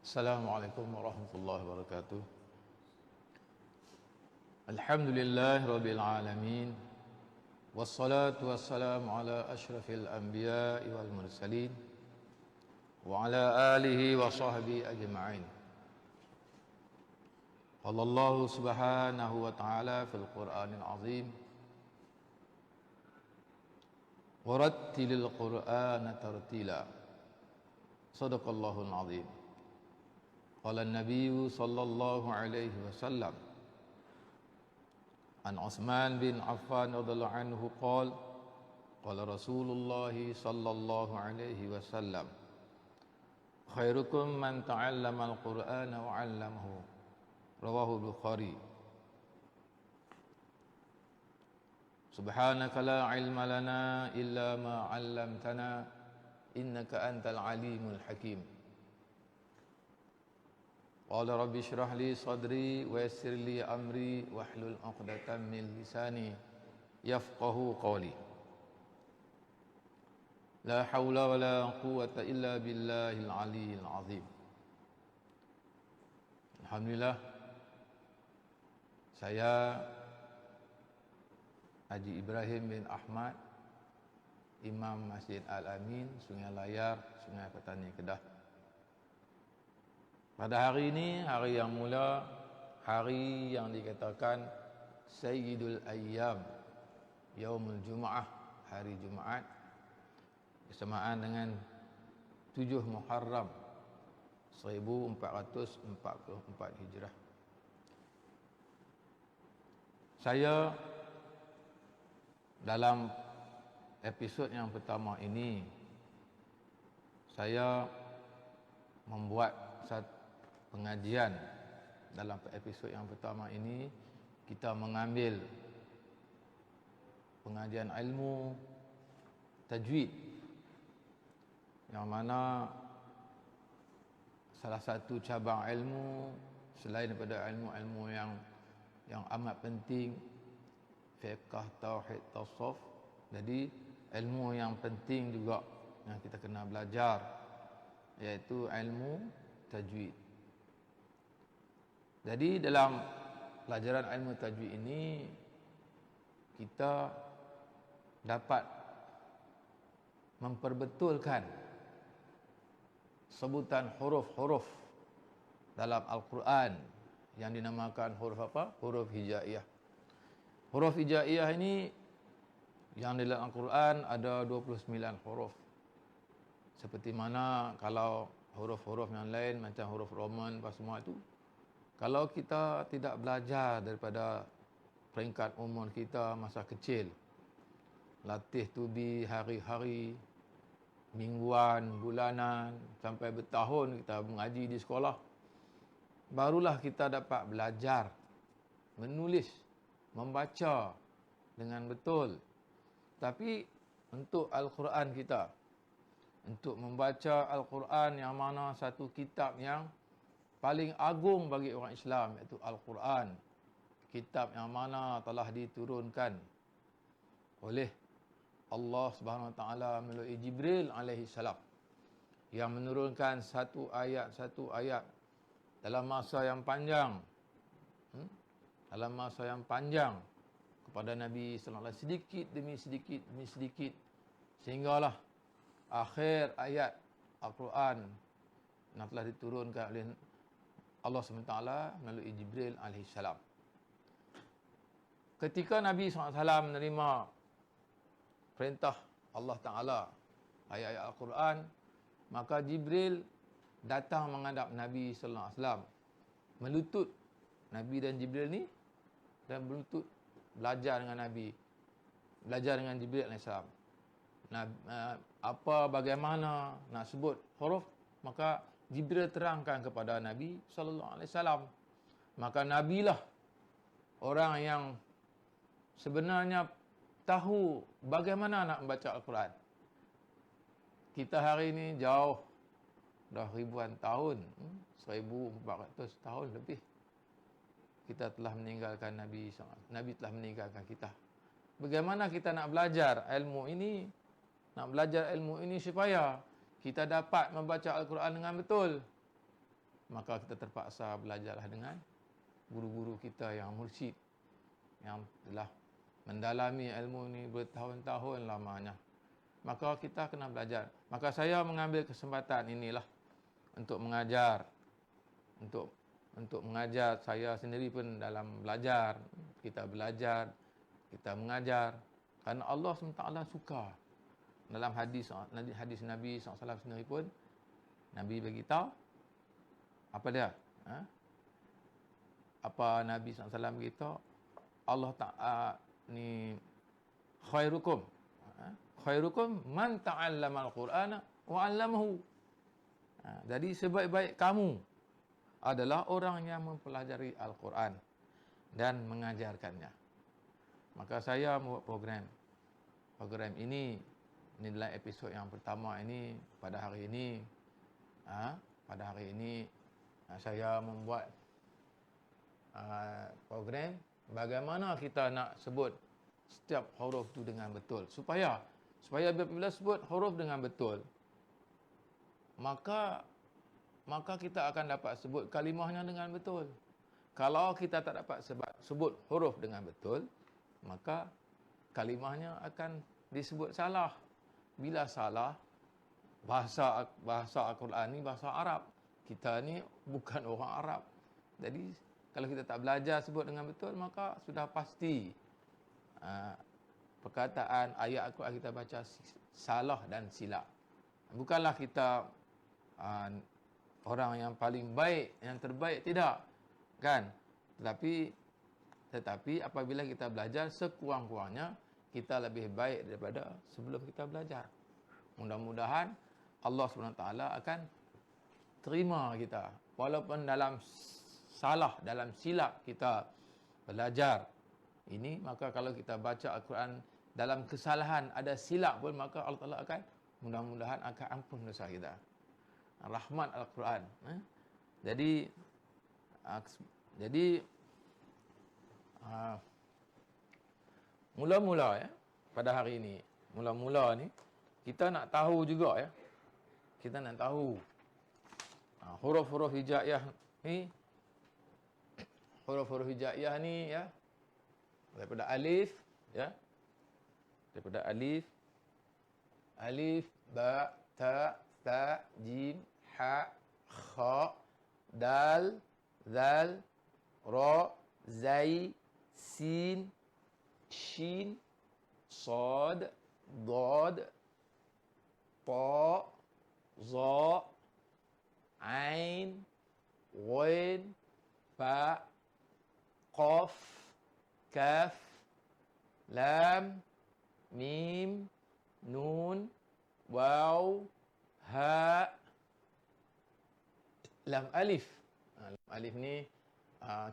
Assalamualaikum warahmatullahi wabarakatuh. Alhamdulillah rabbil alamin. Wassalatu wassalamu ala asyrafil anbiya'i wal mursalin wa ala alihi wa sahbihi ajma'in. Qala Allah subhanahu wa ta'ala fil Qur'anil azim, warattilil Qur'ana tartila. Sadaqallahul azim. Qala an-nabiy sallallahu alaihi wasallam an Utsman bin Affan radhiyallahu anhu qala qala Rasulullah sallallahu alaihi wasallam khairukum man ta'allama al-Qur'ana wa 'allamahu. Rawahu Bukhari. Subhanaka la ilma lana illa ma 'allamtana innaka antal alimul hakim. Qala rabbi shrah li sadri wa yassir li amri wahlul 'uqdatam min lisani yafqahu qawli. La haula wa la quwwata illa billahil aliyyil azim. Alhamdulillah, saya Haji Ibrahim bin Ahmad, Imam Masjid Al-Amin, Sungai Layar, Sungai Petani, Kedah. Pada hari ini, hari yang mula, hari yang dikatakan Sayyidul Ayyam, Yaumul Jum'ah, hari Jumaat, bersamaan dengan 7 Muharram 1444 Hijrah. Saya dalam episod yang pertama ini, saya membuat satu pengajian. Dalam episod yang pertama ini, kita mengambil pengajian ilmu tajwid, yang mana salah satu cabang ilmu selain daripada ilmu-ilmu yang amat penting, fiqh, tauhid, tasawuf. Jadi ilmu yang penting juga yang kita kena belajar, iaitu ilmu tajwid. Jadi dalam pelajaran ilmu tajwid ini, kita dapat memperbetulkan sebutan huruf-huruf dalam Al-Quran yang dinamakan huruf apa? Huruf hijaiyah. Huruf hijaiyah ini yang di dalam Al-Quran ada 29 huruf. Seperti mana kalau huruf-huruf yang lain macam huruf Roman apa semua itu, kalau kita tidak belajar daripada peringkat umur kita masa kecil, latih tubi hari-hari, mingguan, bulanan, sampai bertahun kita mengaji di sekolah, barulah kita dapat belajar menulis, membaca dengan betul. Tapi untuk Al-Quran kita, untuk membaca Al-Quran yang mana satu kitab yang paling agung bagi orang Islam, iaitu Al-Quran, kitab yang mana telah diturunkan oleh Allah Subhanahu Wa Taala melalui Jibril alaihi salam, yang menurunkan satu ayat dalam masa yang panjang, kepada Nabi sallallahu alaihi wasallam, sedikit demi sedikit sehinggalah akhir ayat Al-Quran yang telah diturunkan oleh Allah SWT melalui Jibril alaihi salam. Ketika Nabi SAW menerima perintah Allah Ta'ala, ayat-ayat Al-Quran, maka Jibril datang menghadap Nabi SAW, melutut. Nabi dan Jibril ni dan berlutut, belajar dengan Nabi, belajar dengan Jibril AS. Bagaimana nak sebut huruf, maka Jibril terangkan kepada Nabi SAW. Maka Nabilah orang yang sebenarnya tahu bagaimana nak membaca Al-Quran. Kita hari ini jauh, dah ribuan tahun, 1400 tahun lebih, kita telah meninggalkan Nabi SAW. Nabi telah meninggalkan kita. Bagaimana kita nak belajar ilmu ini? Nak belajar ilmu ini supaya kita dapat membaca Al-Quran dengan betul. maka kita terpaksa belajarlah dengan guru-guru kita yang mursyid, yang telah mendalami ilmu ni bertahun-tahun lamanya. Maka kita kena belajar. Maka saya mengambil kesempatan inilah untuk mengajar, untuk mengajar. Saya sendiri pun dalam belajar, kita belajar, kita mengajar. Kerana Allah SWT suka. Dalam hadis Nabi SAW sendiri pun, Nabi beritahu, apa dia? Apa Nabi SAW beritahu? Allah Ta'ala ni khairukum. Khairukum man ta'allama al-Qur'ana wa 'allamahu. Jadi sebaik-baik kamu adalah orang yang mempelajari Al-Quran dan mengajarkannya. Maka saya membuat program ini adalah episod yang pertama ini. Pada hari ini saya membuat program bagaimana kita nak sebut setiap huruf tu dengan betul, supaya bila sebut huruf dengan betul, maka kita akan dapat sebut kalimahnya dengan betul. Kalau kita tak dapat sebut huruf dengan betul, maka kalimahnya akan disebut salah. Bila salah, bahasa Al-Quran ni bahasa Arab. Kita ni bukan orang Arab. Jadi kalau kita tak belajar sebut dengan betul, maka sudah pasti perkataan ayat Al-Quran kita baca salah dan silap. Bukanlah kita orang yang paling baik, yang terbaik, tidak. Kan? Tetapi apabila kita belajar, sekurang-kurangnya kita lebih baik daripada sebelum kita belajar. Mudah-mudahan Allah SWT akan terima kita. Walaupun dalam salah, dalam silap kita belajar ini, maka kalau kita baca Al-Quran dalam kesalahan, ada silap pun, maka Allah Ta'ala akan, mudah-mudahan akan ampun dosa kita. Rahmat Al-Quran. Jadi mula-mula pada hari ini, mula-mula ni kita nak tahu juga kita nak tahu huruf-huruf hijaiyah ni, huruf-huruf hijaiyah ni daripada alif, daripada alif, ba, ta, tha, jim, ha, kha, dal, zal, ra, zai, sin, shin, sad, dad, ta, za, ain, ghain, fa, qaf, kaf, lam, mim, nun, waw, ha, lam alif. Lam alif ni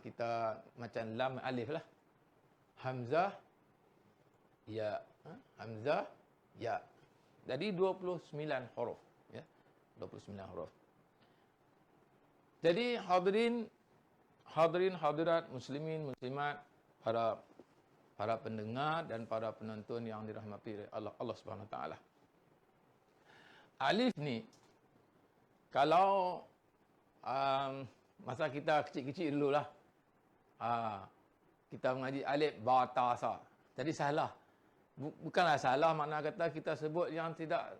kita macam lam alif lah. Hamzah, ya. Hamzah, ya. Jadi 29 huruf. 29 huruf. Jadi hadirat, muslimin, muslimat, para pendengar dan para penonton yang dirahmati Allah Subhanahu Wa Taala. Alif ni, kalau masa kita kecil-kecil dululah, kita mengaji alif, ba, ta, sa. Jadi salah. Bukanlah salah makna kata kita sebut yang tidak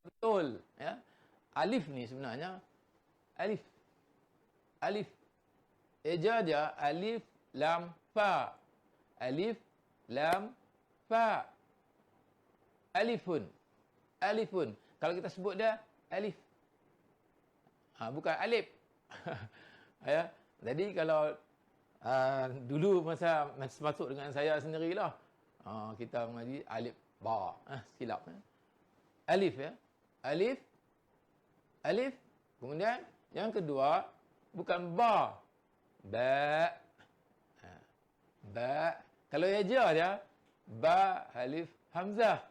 betul. Alif ni sebenarnya alif. Eja dia alif, lam, fa. Alif, lam, fa. Alifun. Kalau kita sebut dia alif. Bukan alif. Jadi kalau dulu masa masuk dengan saya sendirilah, kita mengaji alif, ba. Silap. Alif, Alif. Kemudian yang kedua, bukan ba. Ba. Ba. Kalau eja dia, ba, alif, hamzah.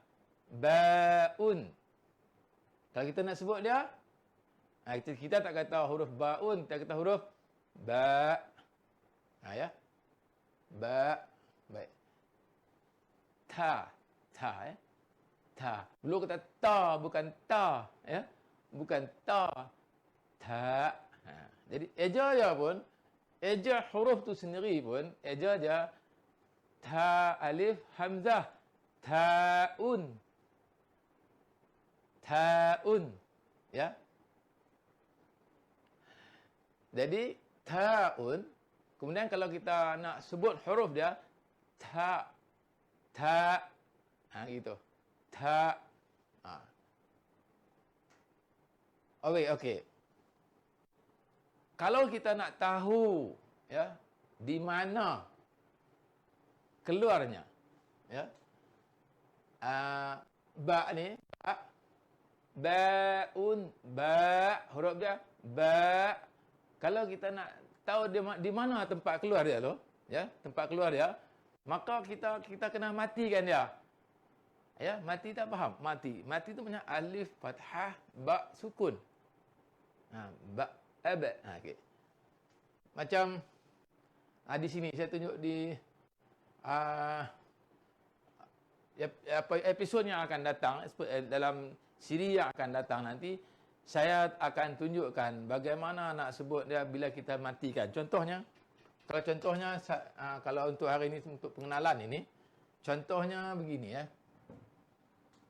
Baun. Kalau kita nak sebut dia, kita tak kata huruf baun, kita kata huruf ba. Ba. Baik. Ta. Belum kata ta, bukan ta. Bukan ta. Ta. Jadi eja ya pun, eja huruf tu sendiri pun, eja dia ta, alif, hamzah, taun. Taun. Ya. Jadi taun, kemudian kalau kita nak sebut huruf dia, ta, ta, gitu. Ta. Okey. Kalau kita nak tahu, ya, di mana keluarnya, ya, ba ni, baun, ba, huruf dia, ba. Kalau kita nak tahu di mana tempat keluar dia tu, ya, tempat keluar dia, maka kita kena matikan dia. Ya, mati tak faham? Mati. Mati tu punya alif fathah, ba sukun. Ba, aba. Okey. Macam di sini saya tunjuk di episod yang akan datang, dalam siri yang akan datang nanti, saya akan tunjukkan bagaimana nak sebut dia bila kita matikan. Contohnya, kalau untuk hari ini, untuk pengenalan ini, contohnya begini, ya.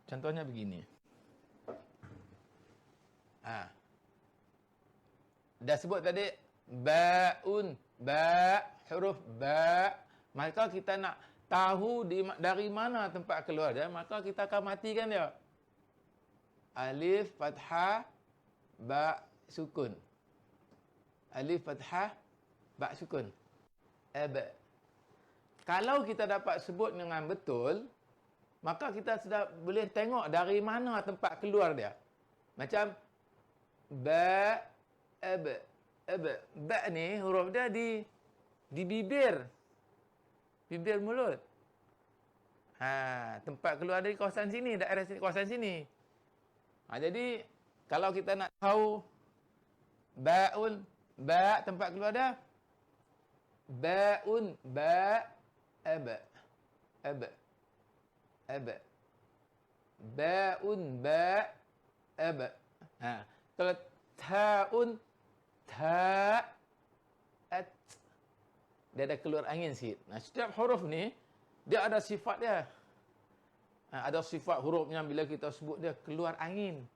Contohnya begini. Dah sebut tadi, baun, ba, huruf ba. Maka kita nak tahu dari mana tempat keluar dia, maka kita akan matikan dia. Alif, fathah, ba, sukun. Alif, fathah, ba, sukun. Aba. Kalau kita dapat sebut dengan betul, maka kita sudah boleh tengok dari mana tempat keluar dia. Macam ba, aba. Aba. Ba ni huruf dia di bibir. Bibir mulut. Tempat keluar dari kawasan sini, daerah sini, kawasan sini. Jadi kalau kita nak tahu baun, ba, tempat keluar dia, baun, ba, aba. Aba. Aba. Baun, ba, aba. Kalau taun, ta, at. Dia ada keluar angin sikit. Setiap huruf ni, dia ada sifat dia. Ada sifat huruf yang bila kita sebut dia keluar angin.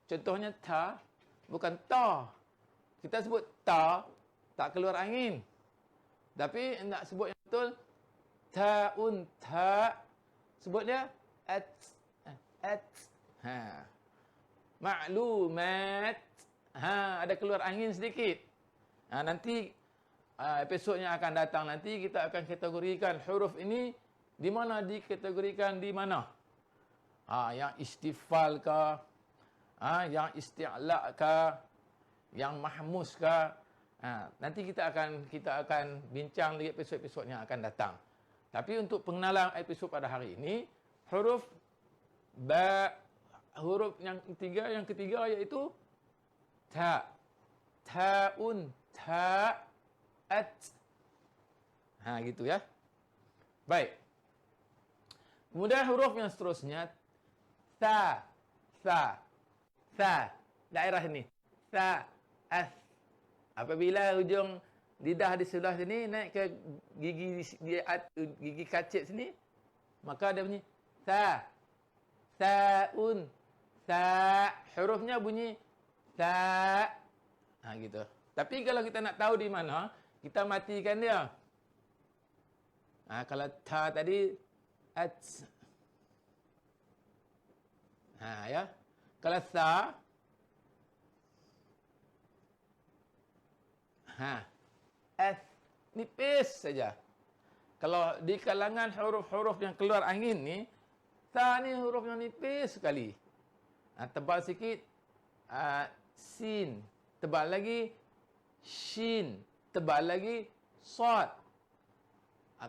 Contohnya ta, bukan ta. Kita sebut ta, tak keluar angin. Tapi nak sebut yang betul, taun, ta, sebut dia at. At. Maklumat. Ada keluar angin sedikit. Nanti episod yang akan datang nanti kita akan kategorikan huruf ini di mana dikategorikan di mana. Yang istifal ke, yang isti'la ke, yang mahmus ke. Nanti kita akan bincang di episod-episod yang akan datang. Tapi untuk pengenalan episod pada hari ini, huruf ba, huruf yang ketiga iaitu ta. Taun, ta, at. Gitu ya. Baik. Kemudian huruf yang seterusnya, ta, sa, sa. Daerah ini, sa, as. Apabila ujung lidah di sebelah sini naik ke gigi kacip sini, maka dia bunyi sa. Saun, sa. Hurufnya bunyi sa. Gitu. Tapi kalau kita nak tahu di mana, kita matikan dia. Kalau ta tadi, at. Ya. Kalau sa, as. Nipis saja. Kalau di kalangan huruf-huruf yang keluar angin ni, sa ni huruf yang nipis sekali. Tebal sikit, sin. Tebal lagi, shin. Tebal lagi, sod.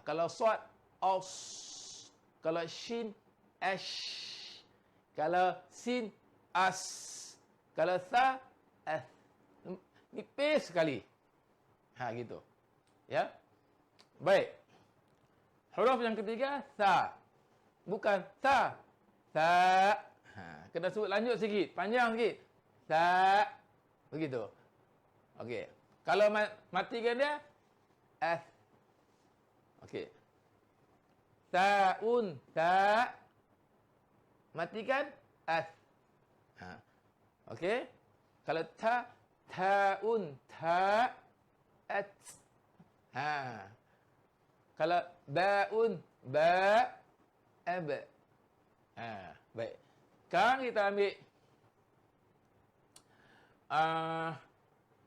Kalau sod, os. Kalau shin, ash. Kalau sin, as. Kalau sa, as. Nipis sekali. Gitu. Ya. Baik. Huruf yang ketiga, sa. Bukan sa. Sa. Kena sebut lanjut sikit. Panjang sikit. Sa. Begitu. Okey. Kalau matikan dia, ath. Okey. Ta'un, ta. Matikan, ath. Ha. Okey. Kalau ta, ta'un, ta, at. Ha. Kalau ba'un, ba, ab. Ha. Baik. Sekarang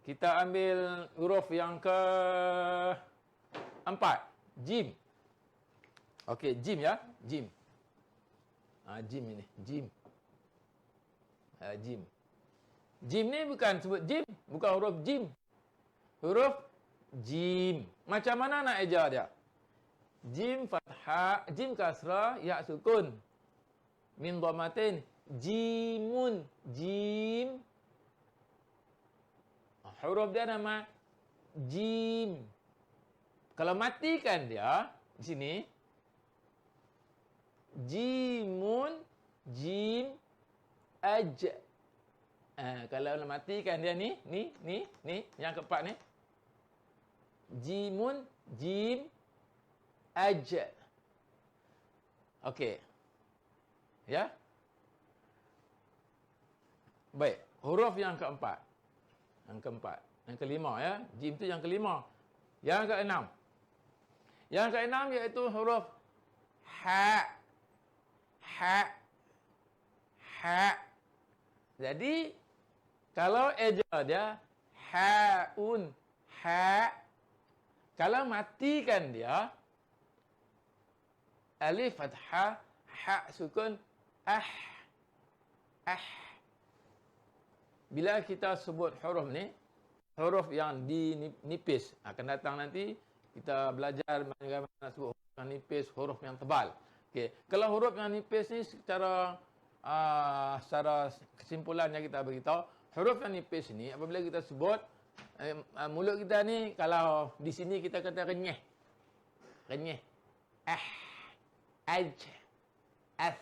kita ambil huruf yang ke-4. Jim. Okey, jim ya. Jim. Jim ini. Jim. Jim. Jim ni bukan sebut jim. Bukan huruf jim. Huruf jim. Macam mana nak eja dia? Jim fathah, jim kasrah, ya sukun. Min dhammatin. Jimun. Jim. Huruf dia nama jim. Kalau matikan dia di sini, jimun, jim, aj. Kalau matikan dia ni, yang keempat ni. Jimun, jim, aj. Okey. Ya. Baik, huruf yang keempat. Yang kelima ya. Jim tu yang kelima. Yang keenam. Yang keenam iaitu huruf ha. Jadi kalau eja dia haun, ha. Kalau matikan dia alif fathah, ha sukun, ah. Bila kita sebut huruf ni, huruf yang dinipis, akan datang nanti kita belajar bagaimana sebut huruf yang nipis, huruf yang tebal. Okey, kalau huruf yang nipis ni secara kesimpulan yang kita beritahu, huruf yang nipis ni apabila kita sebut, mulut kita ni kalau di sini kita kata renyeh. Renyeh. Aj, ath,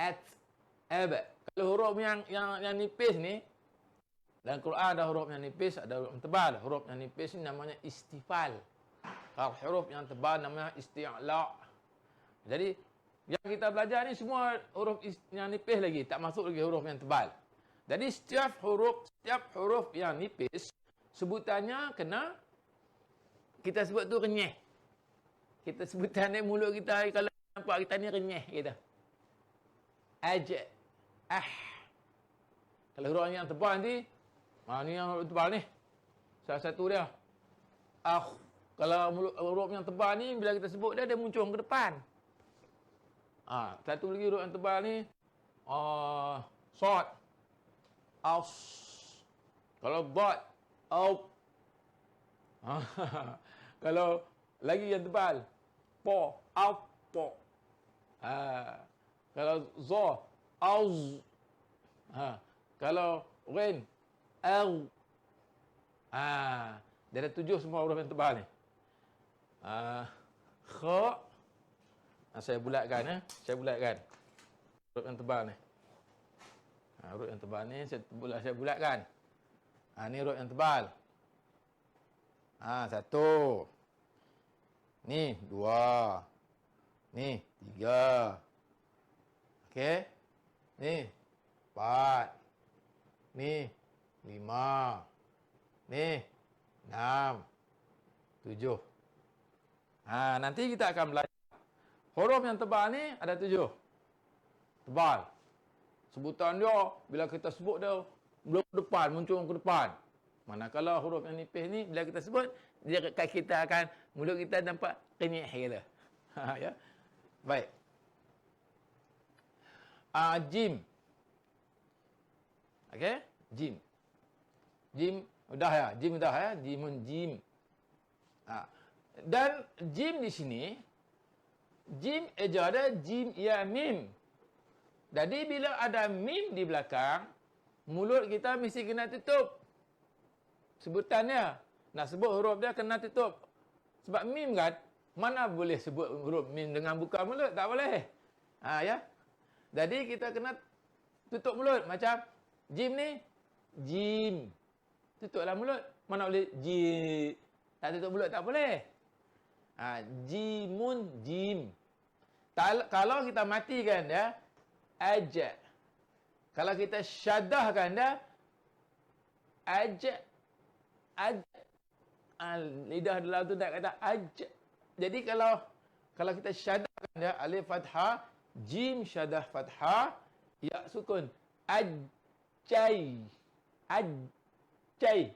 at, ab. Kalau huruf yang nipis ni, dalam Quran ada huruf yang nipis, ada huruf yang tebal. Huruf yang nipis ni namanya istifal. Kalau huruf yang tebal namanya isti'la. Jadi yang kita belajar ni semua huruf yang nipis lagi, tak masuk lagi huruf yang tebal. Jadi setiap huruf yang nipis sebutannya kena kita sebut tu renyeh. Kita sebutan ni mulut kita kalau nampak kita ni renyeh kita. Aj, Kalau huruf yang tebal nanti, ni yang huruf tebal ni. Salah satu dia. Kalau huruf yang tebal ni, bila kita sebut dia muncul ke depan. Satu lagi huruf yang tebal ni, sod. Aus. Kalau dot, au. Kalau lagi yang tebal, po, au, po. Kalau zo, auz. Kalau ghin, au. Dia ada 7 semua huruf yang tebal ni. Kha. Saya bulatkan. Saya bulatkan. Huruf yang tebal ni. Huruf yang tebal ni saya bulatkan. Ni huruf yang tebal. 1. Ni 2. Ni 3. Okey. Ni 4. Ni 5. Ni 6. 7. Nanti kita akan belajar. Huruf yang tebal ni ada 7. Tebal. Sebutan dia, bila kita sebut dia, belum ke depan, muncul ke depan. Manakala huruf yang nipis ni, bila kita sebut, kita akan, mulut kita nampak kenyek kita. Ya. Baik. Jim. Okey? Jim. Jim, udah ya. Jim udah ya. Jimun, jim. Dan jim di sini, jim eja ada jim ya mim. Jadi bila ada mim di belakang, mulut kita mesti kena tutup. Sebutannya. Nak sebut huruf dia kena tutup. Sebab mim kan, mana boleh sebut huruf mim dengan buka mulut? Tak boleh. Ya. Jadi kita kena tutup mulut. Macam jim ni, jim. Tutuplah mulut. Mana boleh ji. Tak tutup mulut tak boleh. Jimun, jim. Kalau kita matikan dia, aj. Kalau kita syadahkan dia, aj. Lidah dalam tu tak kata aj. Jadi kalau kita syadahkan dia, alif fathah, jim syadah fathah, ya sukun. Ajjai. Ajjai.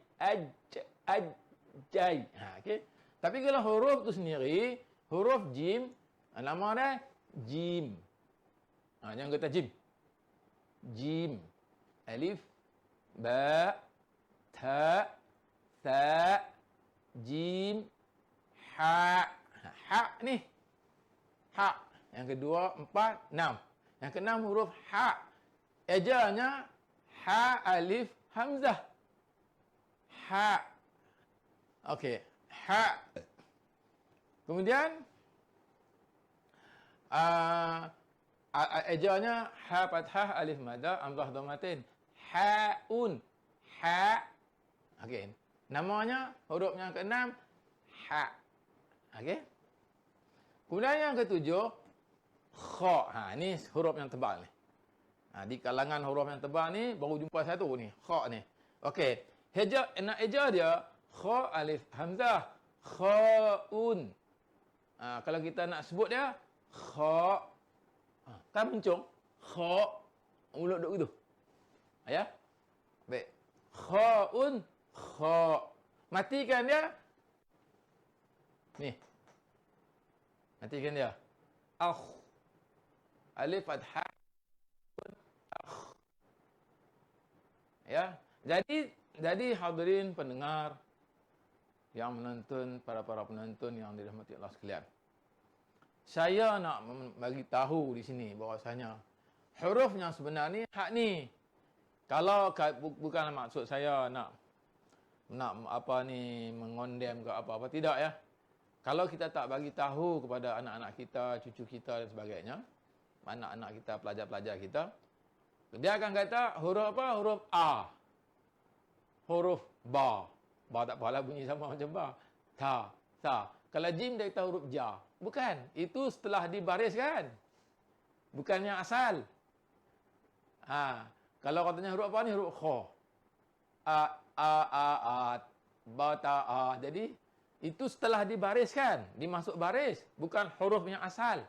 Ajjai. Okey. Tapi kalau huruf tu sendiri, huruf jim, nama dia jim. Jangan kata jim. Jim. Alif, ba, ta, tha, jim, ha. Ha ni. Ha. Yang kedua, 4, 6. Yang keenam huruf ha. Ejanya ha alif hamzah. Ha. Okey. Ha. Kemudian ejanya ha fathah alif madah hamzah dhammatain. Haun. Ha. Okey. Namanya huruf yang keenam ha. Okey. Kemudian yang ketujuh kha. Ni huruf yang tebal ni. Di kalangan huruf yang tebal ni baru jumpa satu ni, kha ni. Okey. Nak eja dia kha alif hamzah, khaun. Kalau kita nak sebut dia kha, kan mencung, kha, mulut duk gitu. Ya. Baik. Khaun, kha. Matikan dia. Ni. Matikan dia. Alif fathah. Ya. Jadi hadirin pendengar yang menonton, para penonton yang dirahmati Allah sekalian. Saya nak bagi tahu di sini bahwasanya huruf yang sebenar ni hak ni. Kalau bukan maksud saya nak apa ni mengondem ke apa-apa, tidak ya. Kalau kita tak bagi tahu kepada anak-anak kita, cucu kita dan sebagainya, anak-anak kita, pelajar-pelajar kita, dia akan kata huruf apa? Huruf A. Huruf Ba. Ba tak apalah bunyi sama macam Ba. Ta. Sa. Kalau jim dia kata huruf Ja. Bukan. Itu setelah dibariskan. Bukan yang asal. Kalau katanya huruf apa ni? Huruf Kha. A. Ba, ta, a. Jadi, itu setelah dibariskan. Dimasuk baris. Bukan huruf yang asal.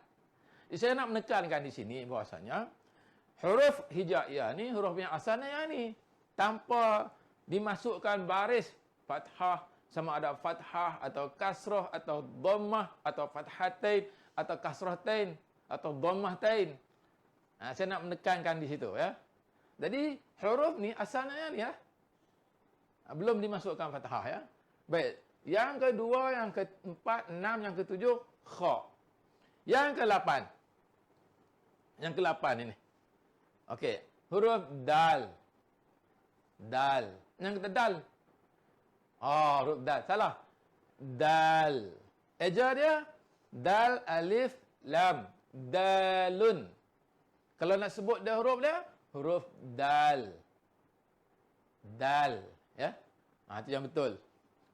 Jadi, saya nak menekankan di sini bahwasanya huruf hijaiyah ni, huruf yang asalnya yang ni. Tanpa dimasukkan baris fathah, sama ada fathah atau kasrah atau dhammah atau fathatain atau kasratain atau dhammahtain. Saya nak menekankan di situ ya. Jadi huruf ni asalnya yang ni ya. Belum dimasukkan fathah ya. Baik. Yang kedua, yang keempat, 6, yang ketujuh kha. Yang ke-8. Yang ke-8 ini. Okey, huruf dal. Dal. Yang kata dal. Huruf dal. Salah. Dal. Eja dia dal alif lam. Dalun. Kalau nak sebut dia huruf dal. Dal, ya. Itu yang betul.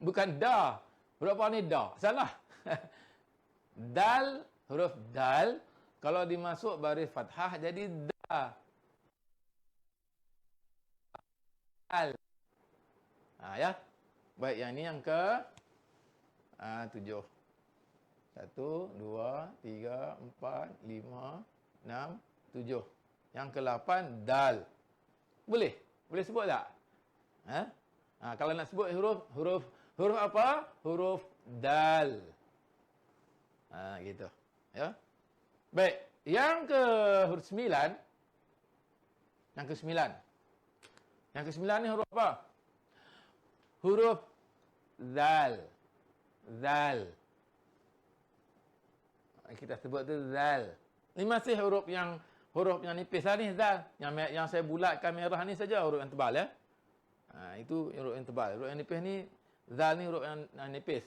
Bukan da. Huruf apa ni da? Salah. Dal, huruf dal kalau dimasuk baris fathah jadi da. Al. Ya. Baik, yang ni yang ke 7. 1, 2, 3, 4, 5, 6, 7. Yang ke-8 dal. Boleh? Boleh sebut tak? Kalau nak sebut huruf apa? Huruf dal. Gitu. Ya. Baik, yang ke huruf 9. Yang ke-9. Yang ke-9 ni huruf apa? Huruf zal. Zal. Kita sebut tu zal. Ni masih huruf yang nipis lah ni, zal. Yang saya bulatkan merah ni saja huruf yang tebal ya. Itu huruf yang tebal. Huruf yang nipis ni, zal ni huruf yang nipis.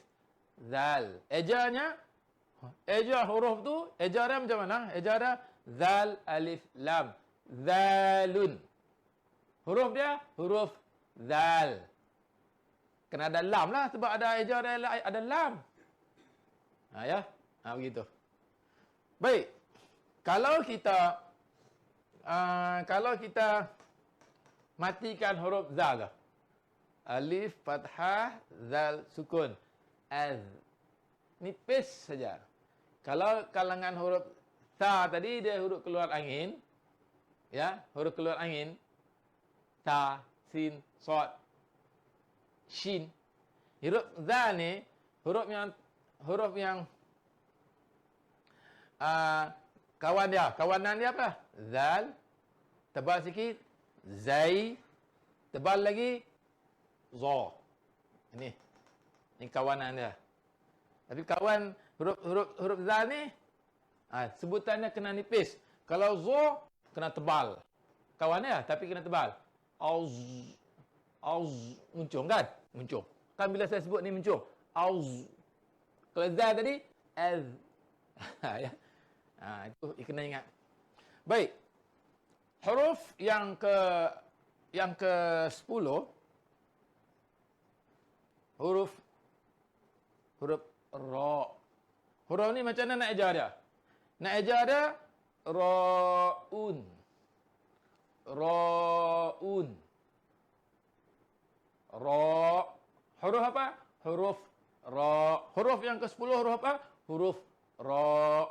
Zal. Eja huruf tu, eja dia macam mana? Eja dia zal alif lam. Zalun. Huruf dia huruf zal. kena ada lam lah sebab ada eja ada lam. Ya. Begitu. Baik. Kalau kita matikan huruf zal. Alif fathah zal sukun. Az. Nipis saja. Kalau kalangan huruf ta tadi dia huruf keluar angin. Ya, huruf keluar angin. Ta, sin, sod, shin. Huruf zal ni huruf yang kawanan dia apa? Zal, tebal sikit, zai, tebal lagi, za. Ini kawanan dia. Tapi kawan huruf zal ni sebutannya kena nipis. Kalau za kena tebal. Kawannya tapi kena tebal. Auz muncung kan? Muncung. Kan bila saya sebut ni muncung. Auz. Kalau zal tadi az. Ya. Itu kena ingat. Baik. Huruf yang ke 10 huruf ra. Huruf ni macam mana nak eja dia? Nak eja dia raun. Raun. Ra. Huruf apa? Huruf ra. Huruf yang ke 10 huruf apa? Huruf ra.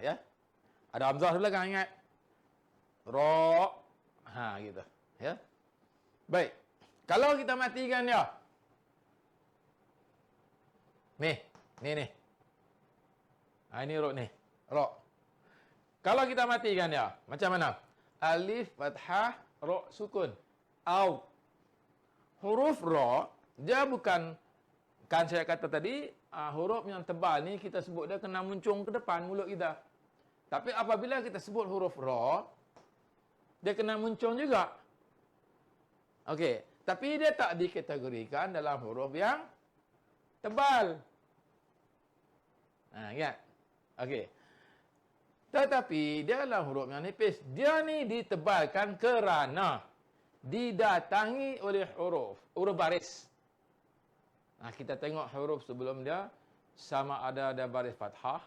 Ya. Ada hamzah di belakang, ingat. Ra. Gitu. Ya. Baik. Kalau kita matikan dia. Ni. Ini huruf ni. Ra. Kalau kita matikan dia, macam mana? Alif fathah ra sukun. Au. Huruf ra dia bukan, kan saya kata tadi, huruf yang tebal ni kita sebut dia kena muncung ke depan mulut kita. Tapi apabila kita sebut huruf ra, dia kena muncung juga. Okey, tapi dia tak dikategorikan dalam huruf yang tebal. Ingat? Okey. Tetapi dia adalah huruf yang nipis. Dia ni ditebalkan kerana didatangi oleh huruf baris. Kita tengok huruf sebelum dia sama ada baris fathah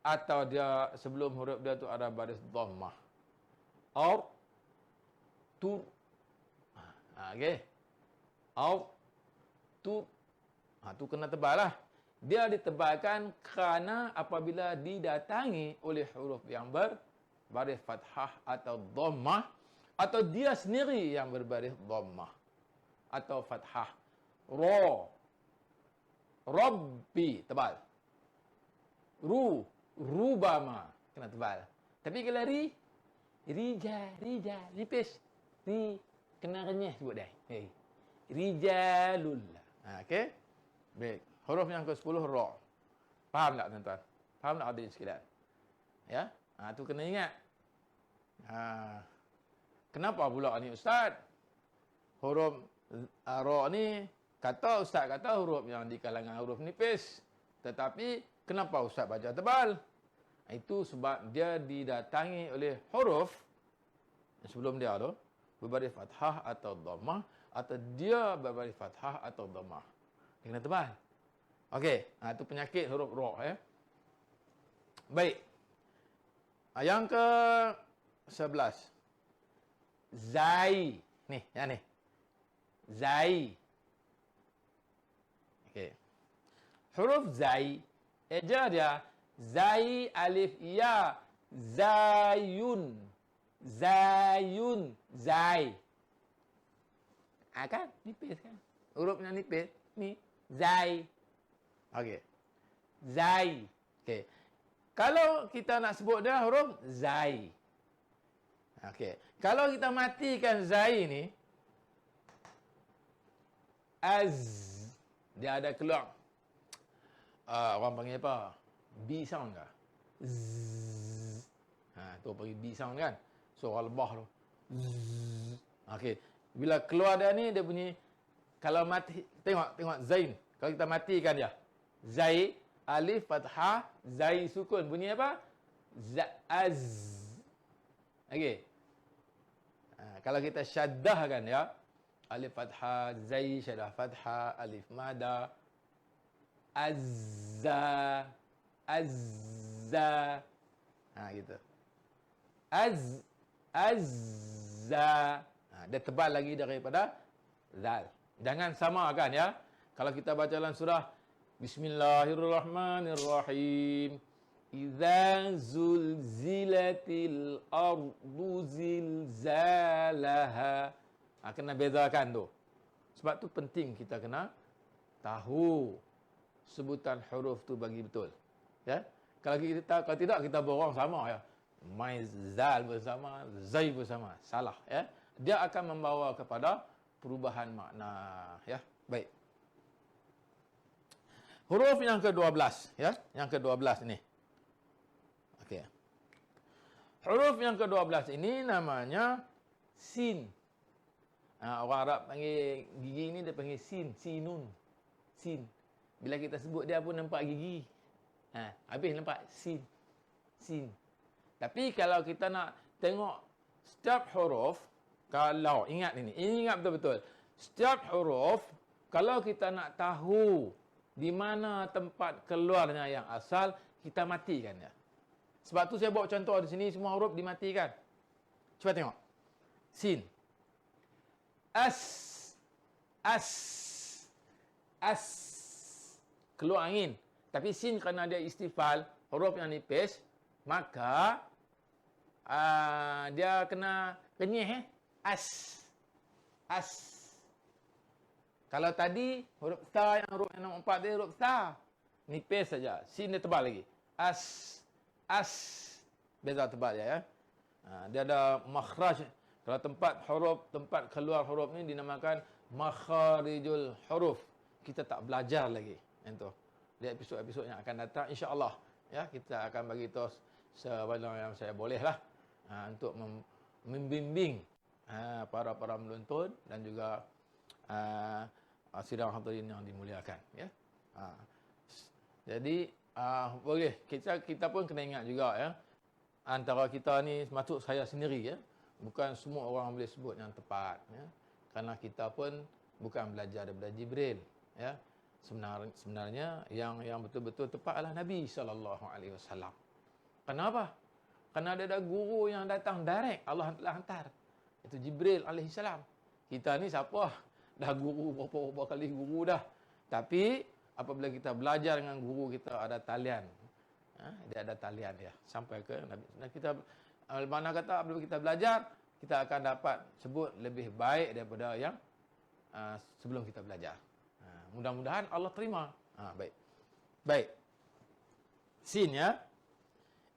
atau dia sebelum huruf dia tu ada baris dhammah. Au tu. Okey. Au tu. Tu kena tebal lah. Dia ditebalkan kerana apabila didatangi oleh huruf yang berbaris fathah atau dhammah, atau dia sendiri yang berbaris dhammah atau fathah. Ra. Rabbi, tebal. Rubama, kena tebal. Tapi kalau rija, nipis. Kena renyah sebut dia. Rijalul. Okey. Baik. Huruf yang ke-10 ra. Faham tak tuan-tuan? Faham tak hadirin sekalian? Ya? Tu kena ingat. Kenapa pula ni ustaz? Huruf ra ni ustaz kata huruf yang di kalangan huruf nipis. Tetapi kenapa ustaz baca tebal? Itu sebab dia didatangi oleh huruf sebelum dia tu berbaris fathah atau dhammah, atau dia berbaris fathah atau dhammah. Dia kena tebal. Okey, itu penyakit huruf ra ya. Baik. Yang ke 11. Zai. Yang ni. Zai. Okey. Huruf zai, eja dia zai alif ya, zayun. Zayun, zai. Kan nipis kan? Hurufnya nipis. Ni zai. Okey. Zai. Okey. Kalau kita nak sebut dia huruf zai. Okey. Kalau kita matikan zai ni, az, dia ada keluar. Orang panggil apa? B sound ke? Z. Tu panggil B sound kan? Suara lebah tu. Z. Okey. Bila keluar dia ni, dia bunyi, kalau mati, tengok zain. Kalau kita matikan dia. Zai, alif, fathah, zai, sukun. Bunyi apa? Az. Okey. Kalau kita syaddahkan ya, alif fathah, zai syaddah fathah, alif madah, azza, azza. Gitu. Azza. Dia tebal lagi daripada zal. Jangan samakan ya. Kalau kita baca dalam surah Bismillahirrahmanirrahim. Idza zulzilatil ardu zilzalaha. Kena bezakan tu. Sebab tu penting kita kena tahu sebutan huruf tu bagi betul. Ya. Kalau tidak kita borong sama ya. Mai zal bersama, zai bersama. Salah ya. Dia akan membawa kepada perubahan makna ya. Baik. Huruf yang ke-12 ya. Yang ke-12 ini. Okey. Huruf yang ke-12 ini namanya sin. Orang Arab panggil gigi ni dia panggil sin, sinun. Sin. Bila kita sebut dia pun nampak gigi. Habis nampak sin. Sin. Tapi kalau kita nak tengok setiap huruf, kalau ingat ini ingat betul-betul. Setiap huruf, kalau kita nak tahu di mana tempat keluarnya yang asal, kita matikan dia. Sebab tu saya bawa contoh di sini, semua huruf dimatikan. Cuba tengok. Sin. As. As. As. Keluar angin. Tapi sin kerana dia istifal, huruf yang nipis, maka dia kena kenyih. As. As. Kalau tadi huruf ta yang huruf yang nombor 4 dia huruf ta. Nipis saja. Sin dia tebal lagi. As. As. Beza tebal ya. Dia ada makhraj. Kalau tempat keluar huruf ni dinamakan makharijul huruf. Kita tak belajar lagi. Itu. Di episod-episod yang akan datang insya-Allah ya, kita akan bagi tahu sebanyak yang saya boleh lah untuk membimbing para menonton dan juga sidang hadirin yang dimuliakan ya. Jadi boleh kita pun kena ingat juga ya, antara kita ni termasuk saya sendiri ya, bukan semua orang boleh sebut yang tepat ya, kerana kita pun bukan belajar daripada Jibril ya. Sebenarnya yang betul-betul tepat adalah Nabi SAW. Kenapa? Kerana ada guru yang datang direct, Allah telah hantar. Itu Jibril AS. Kita ni siapa? Dah guru berapa kali guru dah. Tapi apabila kita belajar dengan guru kita ada talian. Dia ada talian ya sampai ke Nabi. Kita mana kata apabila kita belajar, kita akan dapat sebut lebih baik daripada yang sebelum kita belajar. Mudah-mudahan Allah terima. Baik. Baik. Sin ya.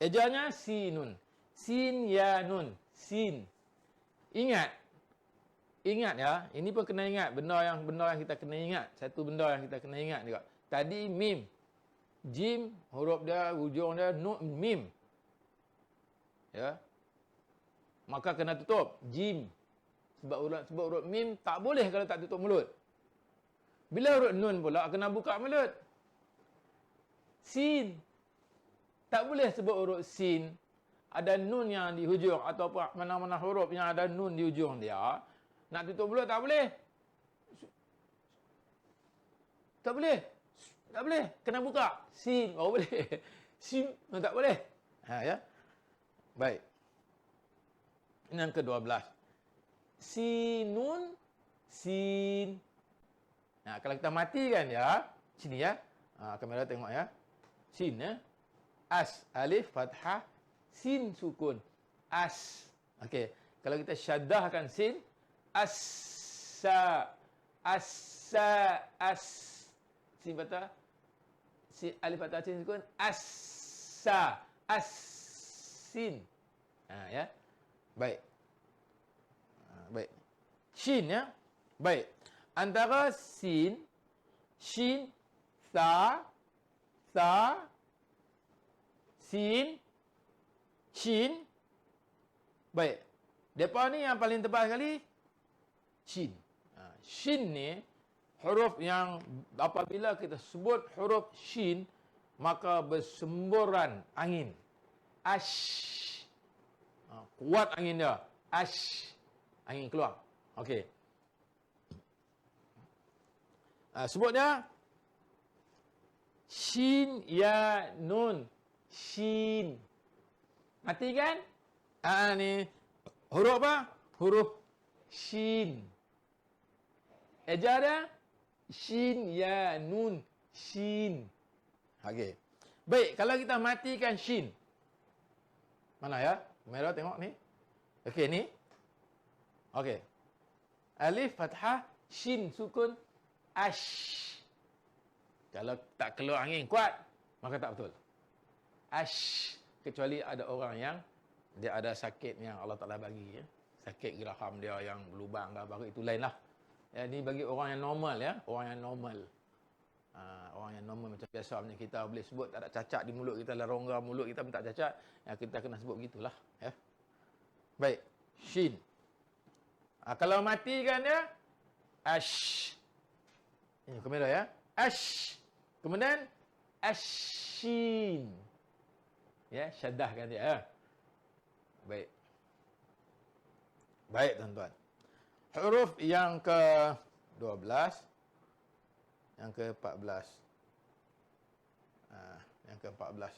Ejanya sinun. Sin ya nun. Sin. Ingat. Ingat ya. Ini pun kena ingat. Benda yang kita kena ingat. Satu benda yang kita kena ingat juga. Tadi mim. Jim. Huruf dia, hujung dia, nun, mim. Ya. Maka kena tutup. Jim. Sebab huruf mim tak boleh kalau tak tutup mulut. Bila huruf nun pula kena buka mulut. Sin. Tak boleh sebut huruf sin ada nun yang di hujung ataupun mana-mana huruf yang ada nun di hujung dia. Nak tutup mulut tak boleh. Tak boleh. Tak boleh. Kena buka. Sin. Oh boleh. Sin. Tak boleh. Ya. Baik. Ini yang ke-12. Sinun. Sin. Kalau kita matikan ya, sini ya. Kamera tengok ya. Sin ya. As, alif, fathah, sin, sukun. As. Okey. Kalau kita syaddahkan sin, as-sa. As-sa. As. Sin fathah. Alif fathah, sin, sukun. As-sa. As-sin. Ya. Baik. Baik. Shin ya. Baik. Antara sin, shin, sa, sin, shin. Baik. Depa ni yang paling tebal sekali shin. Shin ni huruf yang apabila kita sebut huruf shin maka bersemburan angin. Ash. Kuat angin dia. Ash. Angin keluar. Okey. Sebutnya shin ya nun. Shin. Mati kan? Ni huruf apa? Huruf shin. Eja dia shin ya nun. Shin. Okey. Baik, kalau kita matikan shin. Mana ya? Kamera tengok ni. Okey, ni. Okey. Alif fathah, shin sukun, ash. Kalau tak keluar angin kuat, maka tak betul. Ash. Kecuali ada orang yang dia ada sakit yang Allah Ta'ala bagi. Ya. Sakit geraham dia yang berlubang ke apa, itu lain lah. Ya, ni bagi orang yang normal ya. Orang yang normal. Orang yang normal macam biasa macam kita boleh sebut tak ada cacat di mulut kita, rongga mulut kita pun tak cacat. Ya, kita kena sebut begitulah. Ya. Baik. Shin. Kalau mati kan dia, ash. Ini kamera ya. Ash. Kemudian, ashin. Ya, syaddahkan dia. Ya. Baik. Baik, tuan-tuan. Huruf yang ke-12. Yang ke-14. Yang ke-14.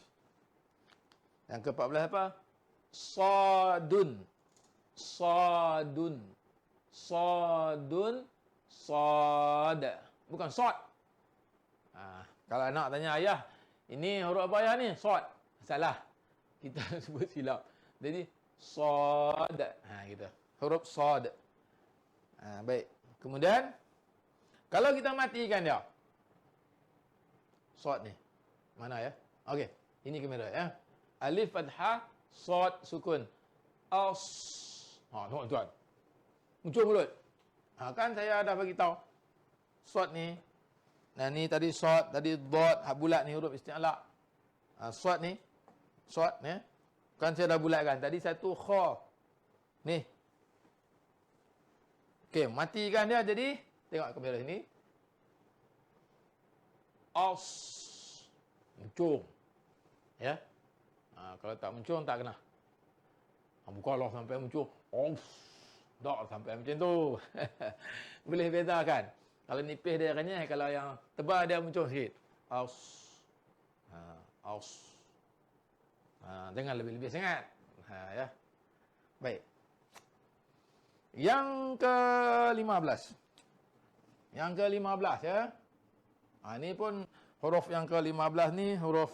Yang ke-14 apa? Sadun. Sadun. Sadun. Sad. Bukan sod. Kalau anak tanya ayah, ini huruf apa ayah ni? Sad. Salah. Kita sebut silap. Jadi, sad. Gitu. Huruf sad. Baik. Kemudian, kalau kita matikan dia. Sad ni. Mana ya? Okey. Ini kamera ya. Alif fathah, sad sukun. As. Tengok tuan. Muncul mulut. Kan saya dah bagi tahu. Sad ni. Nah ni tadi sad, tadi dot, bulat ni huruf isti'la. Sad ni. Sad ni. Kan saya dah bulatkan. Tadi satu kha. Ni. Okey, matikan dia jadi tengok kamera sini. As. Muncung. Ya. Kalau tak muncung tak kena. Bukanlah sampai muncung. Tak sampai macam tu. Boleh bedakan. Kalau nipis dia renyah, kalau yang tebal dia muncung sikit. Aus. Aus. Jangan lebih-lebih sangat. Ya. Baik. Yang ke-15. Yang ke-15 ya. Ini pun huruf yang ke-15 ni huruf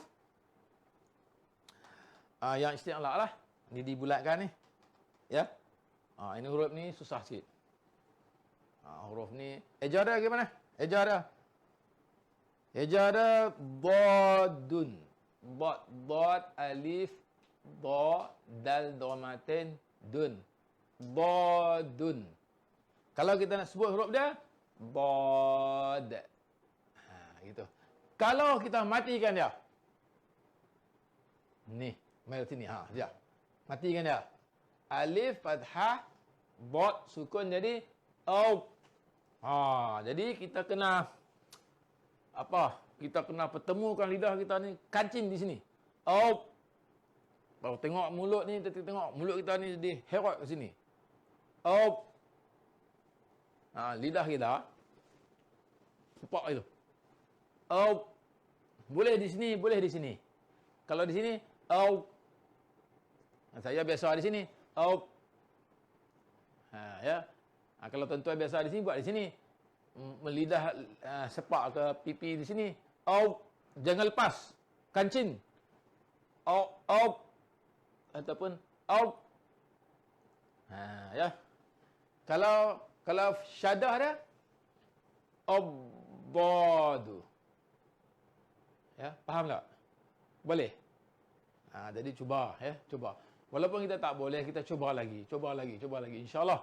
yang isti'la lah. Ni dibulatkan ni. Ya. Ini huruf ni susah sikit. Huruf ni eja dia bagaimana? Eja dia. Eja dia dadun. Dad alif da dal dhammatain dun. Dadun. Kalau kita nak sebut huruf dia dad. Gitu. Kalau kita matikan dia. Ni, mari sini dia. Matikan dia. Alif fathah, dad sukun jadi au. Jadi kita kena apa? Kita kena pertemukan lidah kita ni kancing di sini. Au. Baru tengok mulut ni, kita tengok mulut kita ni jadi herot ke sini. Au. Lidah kita sepak itu. Au. Boleh di sini, boleh di sini. Kalau di sini, au. Saya biasa di sini, au. Ya. Kalau tuan-tuan biasa di sini, buat di sini. Melidah sepak ke pipi di sini. Au. Jangan lepas. Kancing. Au, au. Ataupun au. Ya. Kalau syadah dia, abadu. Ya, faham tak? Boleh. Jadi cuba ya, cuba. Walaupun kita tak boleh, kita cuba lagi. InsyaAllah.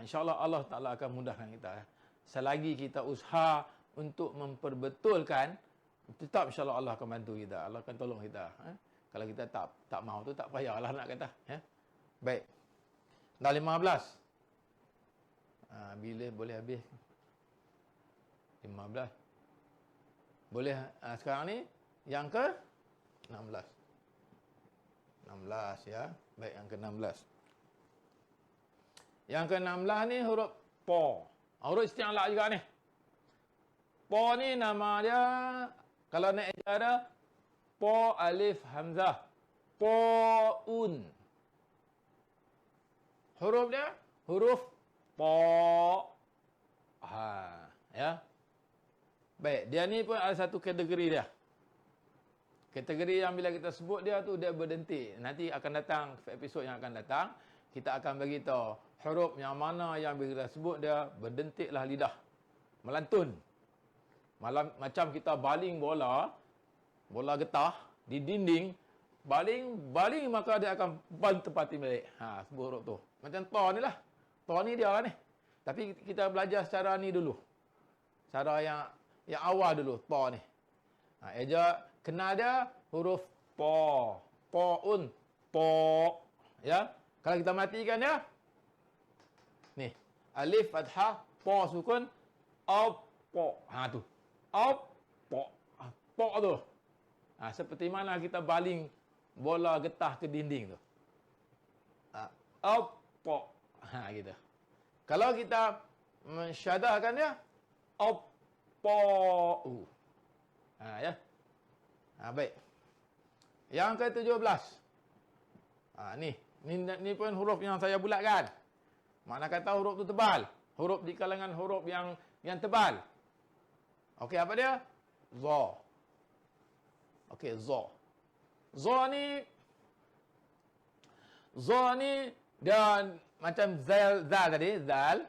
InsyaAllah Allah Ta'ala akan mudahkan kita. Selagi kita usaha untuk memperbetulkan, tetap insyaAllah Allah akan bantu kita. Allah akan tolong kita. Kalau kita tak mahu tu, tak payahlah nak kata. Ya. Baik. Dah 15. Bila boleh habis? 15. Boleh sekarang ni yang ke 16. 16 ya. Baik, yang ke-16. Yang ke-16 ni huruf po. Huruf isti'la juga ni. Po ni nama dia, kalau nak eja dia, po alif hamzah. Po'un. Huruf dia, huruf po. Ha, ya. Baik, dia ni pun ada satu kategori dia. Kategori yang bila kita sebut dia tu, dia berdentik. Nanti akan datang, episod yang akan datang, kita akan beritahu huruf yang mana yang bila kita sebut dia, berdentiklah lidah. Melantun. Macam kita baling bola getah di dinding, baling maka dia akan tempati balik. Ha, sebut huruf tu. Macam to ni lah. To ni dia lah ni. Tapi kita belajar secara ni dulu. Cara yang awal dulu, to ni. Ha, eja kenal dia huruf po. Po'un, po. Ya. Kalau kita matikan dia, ni. Alif fathah, po sukun, po. Ha tu. Po. Ha, po tu. Ha, seperti mana kita baling bola getah ke dinding tu. Ha, po. Ha, gitu. Kalau kita mensyadahkan dia, po. Ha, ya. Ha, baik. Yang ke-17. Ha, ni pun huruf yang saya bulatkan. Mana kata huruf tu tebal. Huruf di kalangan huruf yang tebal. Okey, apa dia? Za. Okey, za. Za ni dan macam zal tadi, zal.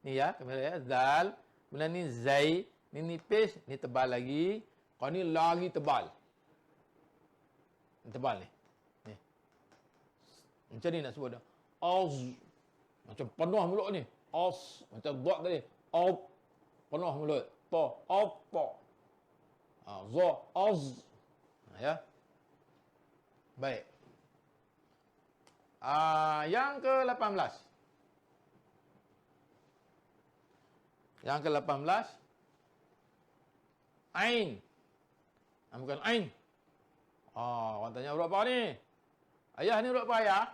Ni ya, kamera ya, zal. Kemudian ni zai, ni nipis, ni tebal lagi. Kalau ni lagi tebal. Ni tebal ni. Ni. Macam ni nak sebut dia. Az. Macam penuh mulut ni. As. Macam buat tadi. Op. Penuh mulut. Po. Oppo. Za. Az. Ya. Baik. Yang ke-18. Yang ke-18. Ain. Bukan ain. Orang tanya huruf apa ni? Ayah ni huruf apa ayah?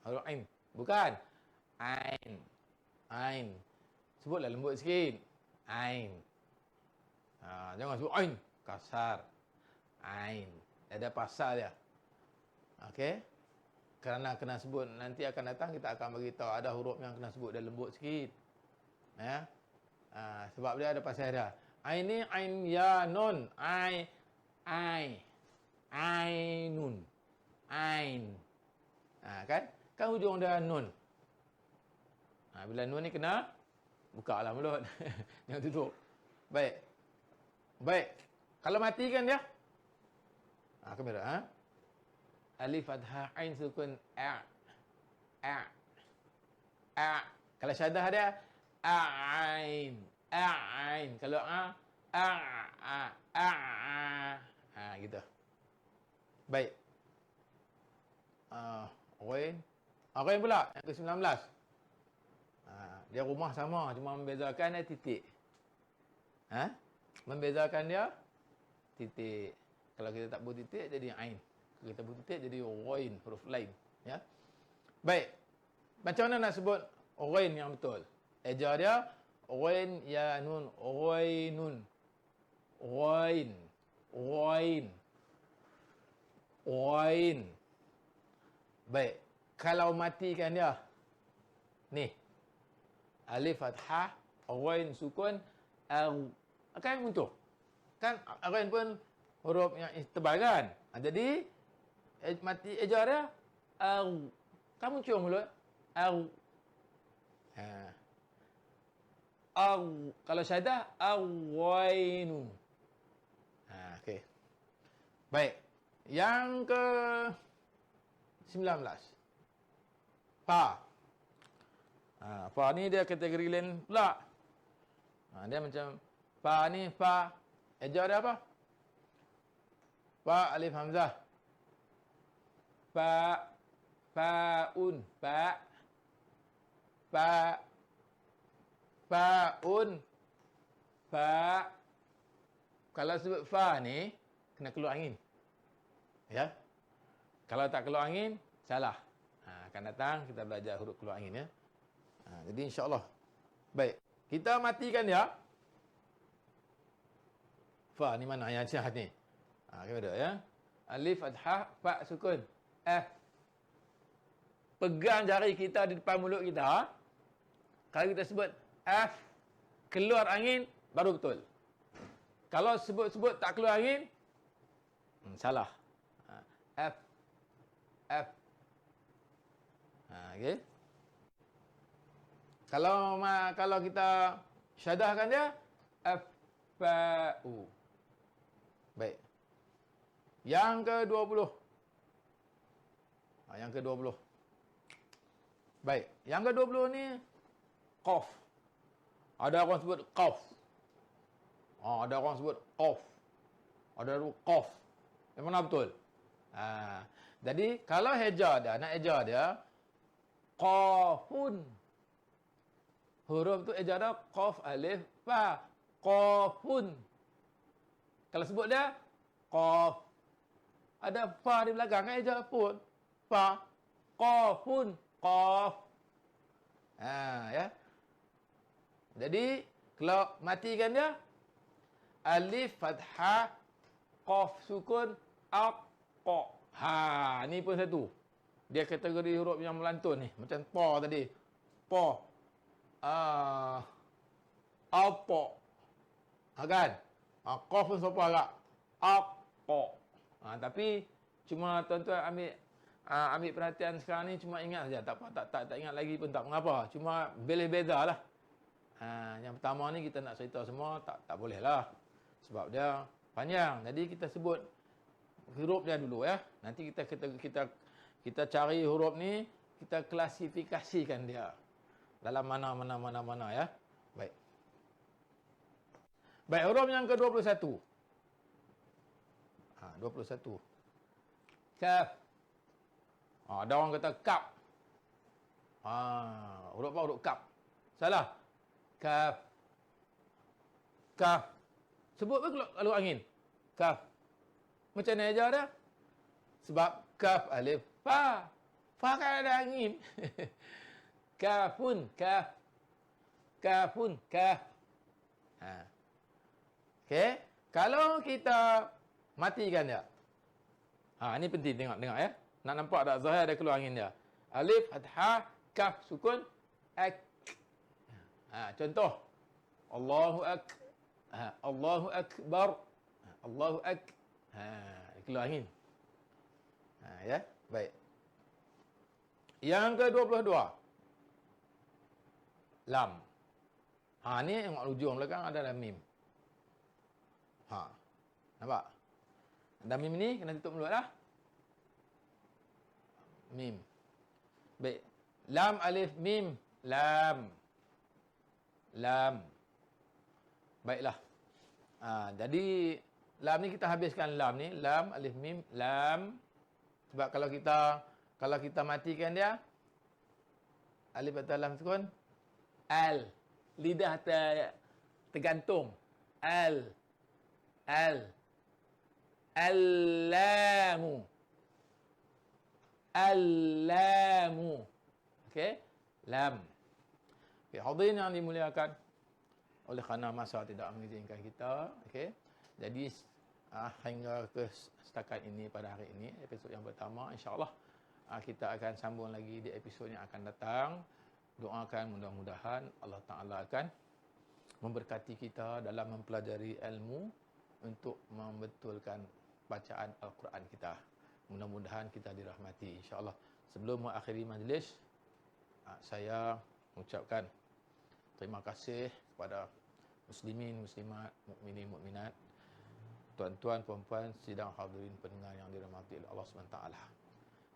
Huruf ain. Bukan. Ain. Sebutlah lembut sikit. Ain. Jangan sebut ain. Kasar. Ain. Ada pasal dia. Okey. Kerana kena sebut, nanti akan datang kita akan beritahu ada huruf yang kena sebut dia lembut sikit. Ya. Sebab dia ada pasal dia. Ain ni ain ya nun. Ainun. Ain. Kan? Kan hujung dia nun. Bila nun ni kena buka lah mulut. Jangan tutup. Baik. Kalau matikan dia. Kamera. Alif fathah ain sukun a. Kalau syadah dia ain. Kalau gitu. Baik. Ghain pula yang ke-19. Dia rumah sama, cuma membezakan dia titik. Membezakan dia titik. Kalau kita tak buat titik jadi ain. Kalau kita buat titik jadi ghain, huruf lain, ya. Baik. Macam mana nak sebut ghain yang betul? Eja dia ghain ya nun, ghainun. Ghain. Baik. Kalau matikan dia, ni. Alif fathah, ghain sukun, akan muncul. Kan ghain pun huruf yang tebal kan? Jadi mati eja dia kan muncul mulut. Kalau syadah ghainu. Okey. Baik. Yang ke-19. Fa. Fa ni dia kategori lain pula. Dia macam fa ni, fa. Eja dia apa? Fa alif hamzah. Fa'un. Fa'un. Kalau sebut fa ni, kena keluar angin. Ya. Kalau tak keluar angin, salah. Akan datang kita belajar huruf keluar angin, ya. Jadi insya-Allah. Baik. Kita matikan dia. Fa ni mana yang syah ni? Kena ya. Alif fathah, fa sukun. F. Pegang jari kita di depan mulut kita. Kalau kita sebut F, keluar angin, baru betul. Kalau sebut-sebut tak keluar angin, salah. F. F. Okey. Kalau kita syadahkan dia, F, fa, u. Baik. Yang ke-20. Yang ke-20. Baik. Yang ke-20 ni, qaf. Ada orang sebut qaf. Ada orang sebut qaf. Ada orang qaf. Yang mana betul? Jadi, kalau heja dia, nak heja dia, qafun. Huruf tu eja dia, qaf, alif, fa. Qafun. Kalau sebut dia, qaf. Ada fa di belakang, kan eja pun. Fa. Qafun. Qaf. Ya. Jadi, kalau matikan dia, alif, fathah, qaf, sukun, aq. Ni pun satu. Dia kategori huruf yang melantun ni. Macam pa tadi. Pa. Apa. Kan? Qaf pun sopa agak. Apa. Tapi, cuma tuan-tuan ambil perhatian sekarang ni, cuma ingat saja. Tak ingat lagi pun tak mengapa. Cuma beza lah. Yang pertama ni kita nak cerita semua, tak boleh lah. Sebab dia panjang. Jadi kita sebut huruf dia dulu ya. Nanti kita cari huruf ni, kita klasifikasikan dia. Dalam mana ya. Baik. Baik, huruf yang ke-21. 21. Kaf. Ada orang kata kap. Huruf apa? Huruf kap. Salah. Kaf. Kaf. Sebut pun keluar angin. Kaf. Macam mana aja dah? Sebab kaf, alif, fa. Fa kan ada angin. Kafun, kaf. Kafun, kaf. Okey. Kalau kita matikan dia. Ini penting tengok ya. Nak nampak tak zahir ada keluar angin dia. Alif, fathah, kaf, sukun, ak. Contoh. Allahu akbar. Allahu ak. Keluar angin. Ya, baik. Yang ke-22. Lam. Ni tengok ujung belakang ada lam mim. Nampak? Ada mim ni kena tutup mulut lah. Mim. Baik. Lam, alif, mim. Lam. Lam. Baiklah. Jadi lam ni kita habiskan lam ni. Lam, alif, mim, lam. Sebab kalau kita matikan dia, alif atau lam sukun, al. Lidah tergantung. Al. Al-lamu. Al-lamu. Okey? Lam. Okey, hadirin yang dimuliakan oleh kerana masa tidak mengizinkan kita. Okey? Jadi hingga ke setakat ini pada hari ini, episod yang pertama, insya-Allah kita akan sambung lagi di episod yang akan datang. Doakan mudah-mudahan Allah Taala akan memberkati kita dalam mempelajari ilmu untuk membetulkan bacaan Al-Quran kita. Mudah-mudahan kita dirahmati, insya-Allah. Sebelum mengakhiri majlis, saya mengucapkan terima kasih kepada muslimin, muslimat, mukminin, mukminat, tuan-tuan, puan-puan, sidang hadirin pendengar yang dirahmati oleh Allah SWT.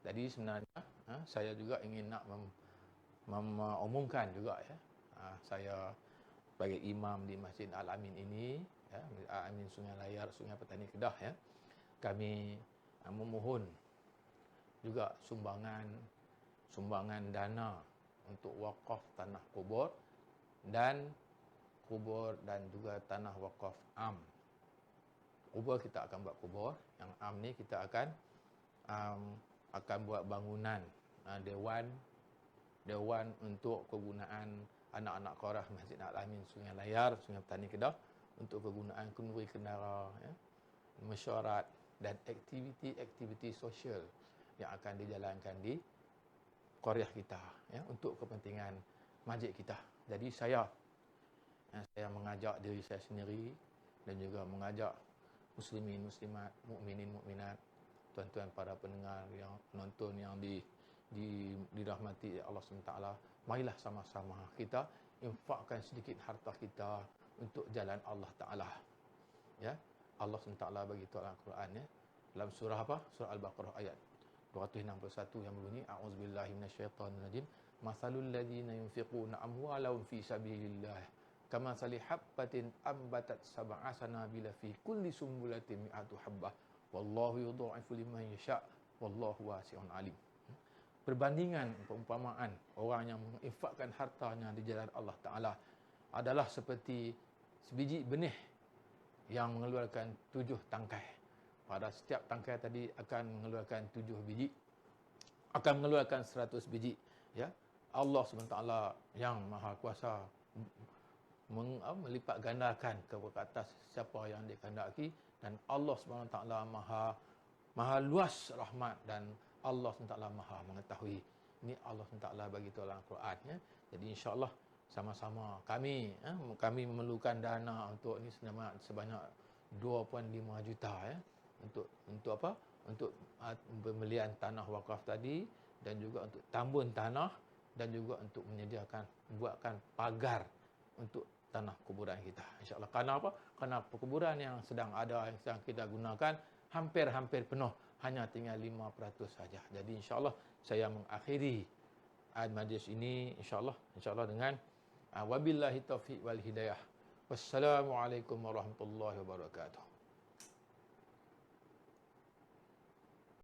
Jadi sebenarnya saya juga ingin nak mengumumkan juga ya. Saya sebagai imam di Masjid Al-Amin ini, ya, Al-Amin Sungai Layar, Sungai Petani Kedah ya. Kami memohon juga sumbangan dana untuk wakaf tanah kubur dan juga tanah wakaf am. Kubur kita akan buat kubur, yang am ni kita akan buat bangunan dewan untuk kegunaan anak-anak korah Masjid Al-Amin Sungai Layar, Sungai Petani Kedah untuk kegunaan kenduri kendara, ya, mesyuarat dan aktiviti-aktiviti sosial yang akan dijalankan di qaryah kita, ya, untuk kepentingan masjid kita. Jadi saya mengajak diri saya sendiri dan juga mengajak muslimin, muslimat, mukminin, mukminat, tuan-tuan para pendengar yang penonton yang dirahmati Allah SWT. Marilah sama-sama kita infakkan sedikit harta kita untuk jalan Allah Ta'ala. Ya, Allah SWT bagi tahu dalam Al-Quran, ya, dalam surah apa? Surah Al-Baqarah ayat 261 yang berbunyi, a'udzubillahi minasyaitonirrajim, masalul ladzina yunfiquna amwalahum fi sabilillah kamathali habbatin ambatat sab'a sanabila fi kulli sumbulatin mi'atu habbah wallahu yudha'ifu liman yasha' wallahu wasi'un alim. Perbandingan, perumpamaan orang yang menginfakkan hartanya di jalan Allah Ta'ala adalah seperti sebiji benih yang mengeluarkan 7 tangkai. Pada setiap tangkai tadi akan mengeluarkan 7 biji, akan mengeluarkan 100 biji. Ya, Allah SWT yang Maha Kuasa melipat gandakan ke atas siapa yang dikehendaki, dan Allah SWT Maha luas rahmat, dan Allah SWT Maha mengetahui. Ini Allah SWT bagi tahu dalam Al-Quran, ya. Jadi insya-Allah sama-sama kami memerlukan dana untuk ni sebanyak 2.5 juta, ya. Untuk apa? Untuk pembelian tanah wakaf tadi, dan juga untuk tambun tanah, dan juga untuk menyediakan buatkan pagar untuk tanah kuburan kita. Insya-Allah. Karena apa? Karena perkuburan yang sedang ada, yang sedang kita gunakan hampir penuh, hanya tinggal 5% saja. Jadi insya-Allah saya mengakhiri majlis ini insya-Allah dengan wabillahi taufiq wal hidayah. Wassalamualaikum warahmatullahi wabarakatuh.